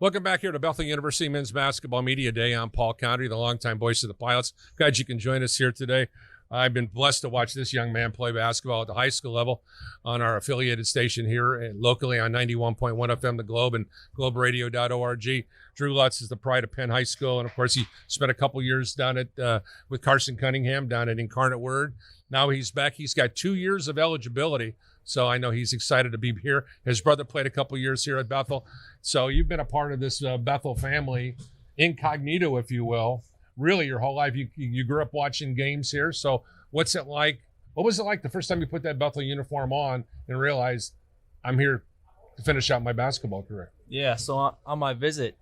Welcome back here to Bethel University Men's Basketball Media Day. I'm Paul Condry, the longtime voice of the Pilots. Glad you can join us here today. I've been blessed to watch this young man play basketball at the high school level on our affiliated station here and locally on 91.1 FM, The Globe, and globeradio.org. Drew Lutz is the pride of Penn High School, and of course he spent a couple years down at with Carson Cunningham down at Incarnate Word. Now he's back. He's got 2 years of eligibility, so I know he's excited to be here. His brother played a couple years here at Bethel, so you've been a part of this Bethel family, incognito, if you will, really your whole life. You grew up watching games here, so what's it like? What was it like the first time you put that Bethel uniform on and realized I'm here to finish out my basketball career? Yeah, so on my visit,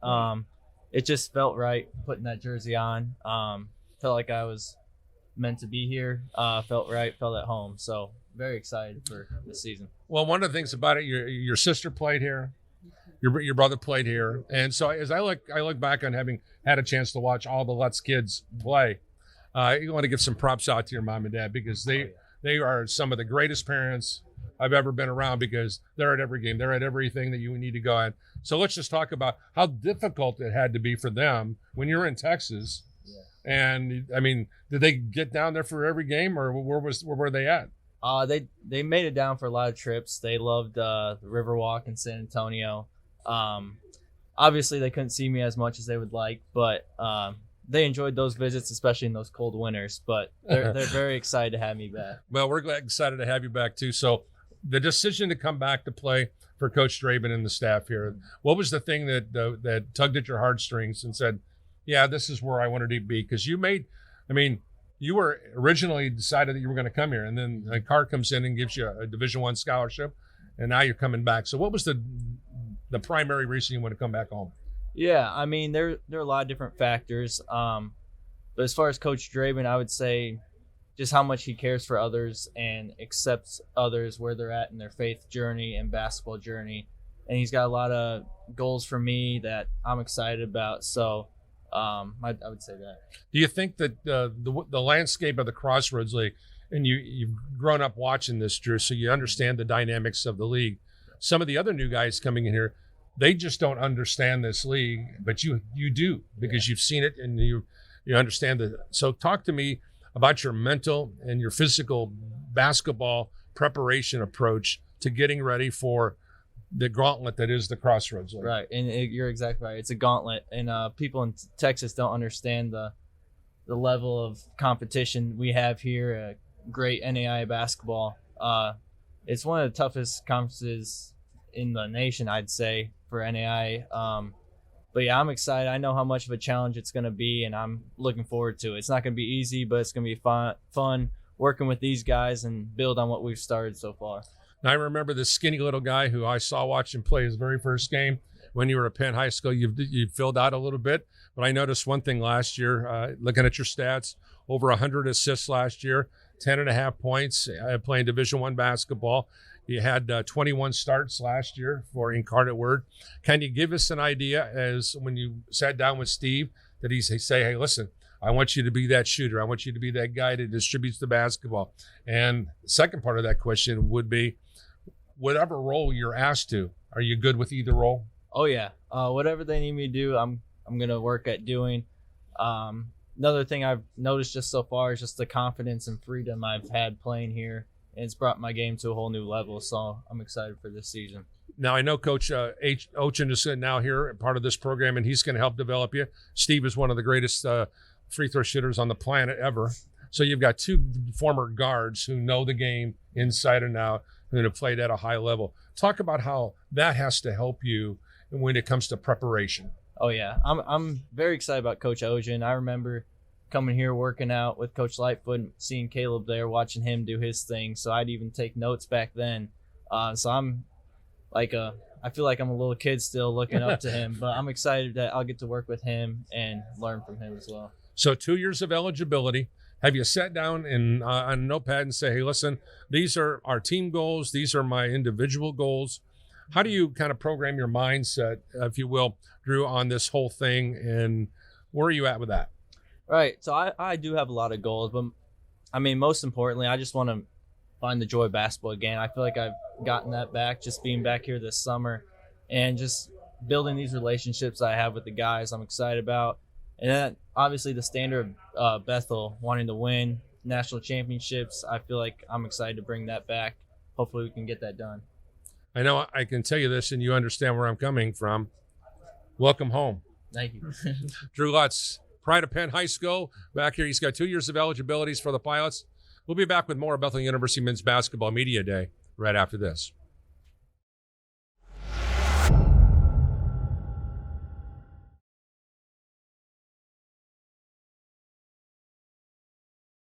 it just felt right putting that jersey on. Felt like I was meant to be here. Felt right, felt at home. So very excited for this season. Well, one of the things about it, your sister played here, your brother played here, and so as I look back on having had a chance to watch all the Lutz kids play, you want to give some props out to your mom and dad because they are some of the greatest parents I've ever been around because they're at every game. They're at everything that you need to go at. So let's just talk about how difficult it had to be for them when you're in Texas. Yeah. And, I mean, did they get down there for every game or where were they at? They made it down for a lot of trips. They loved the Riverwalk in San Antonio. Obviously, they couldn't see me as much as they would like, but they enjoyed those visits, especially in those cold winters. But they're very excited to have me back. Well, we're excited to have you back, too. So the decision to come back to play for Coach Draben and the staff here, what was the thing that tugged at your heartstrings and said, yeah, this is where I wanted to be? Because you were originally decided that you were going to come here, and then a car comes in and gives you a Division I scholarship, and now you're coming back. So what was the primary reason you want to come back home? Yeah, I mean, there are a lot of different factors. But as far as Coach Draben, I would say just how much he cares for others and accepts others where they're at in their faith journey and basketball journey. And he's got a lot of goals for me that I'm excited about. So I would say that. Do you think that the landscape of the Crossroads League, and you've grown up watching this, Drew, so you understand the dynamics of the league. Some of the other new guys coming in here, they just don't understand this league, but you do because you've seen it and you understand it. So talk to me about your mental and your physical basketball preparation approach to getting ready for the gauntlet that is the Crossroads League. Right, and you're exactly right. It's a gauntlet, and people in Texas don't understand the level of competition we have here. Great NAIA basketball. It's one of the toughest conferences in the nation, I'd say, for NAIA. But yeah, I'm excited. I know how much of a challenge it's going to be, and I'm looking forward to it. It's not going to be easy, but it's going to be fun working with these guys and build on what we've started so far. Now, I remember this skinny little guy who I saw watch him play his very first game when you were at Penn High School. You filled out a little bit, but I noticed one thing last year, looking at your stats, over 100 assists last year, 10.5 points, playing Division I basketball. You had 21 starts last year for Incarnate Word. Can you give us an idea as when you sat down with Steve, that he say, hey, listen, I want you to be that shooter. I want you to be that guy that distributes the basketball. And the second part of that question would be, whatever role you're asked to, are you good with either role? Oh, yeah. Whatever they need me to do, I'm going to work at doing. Another thing I've noticed just so far is just the confidence and freedom I've had playing here. And it's brought my game to a whole new level, so I'm excited for this season. Now, I know Coach Ochin is now here, part of this program, and he's going to help develop you. Steve is one of the greatest free throw shooters on the planet ever. So you've got two former guards who know the game inside and out, who have played at a high level. Talk about how that has to help you when it comes to preparation. Oh, yeah. I'm very excited about Coach Ochin. I remember coming here, working out with Coach Lightfoot, seeing Caleb there, watching him do his thing. So I'd even take notes back then. So I'm like I feel like I'm a little kid still looking up to him, but I'm excited that I'll get to work with him and learn from him as well. So 2 years of eligibility. Have you sat down and on a notepad and say, hey, listen, these are our team goals. These are my individual goals. How do you kind of program your mindset, if you will, Drew, on this whole thing? And where are you at with that? Right. So I do have a lot of goals, but I mean, most importantly, I just want to find the joy of basketball again. I feel like I've gotten that back just being back here this summer and just building these relationships I have with the guys, I'm excited about. And then obviously the standard of Bethel wanting to win national championships. I feel like I'm excited to bring that back. Hopefully we can get that done. I know I can tell you this, and you understand where I'm coming from. Welcome home. Thank you. Drew Lutz, Pride of Penn High School, back here. He's got 2 years of eligibilities for the Pilots. We'll be back with more Bethel University Men's Basketball Media Day right after this.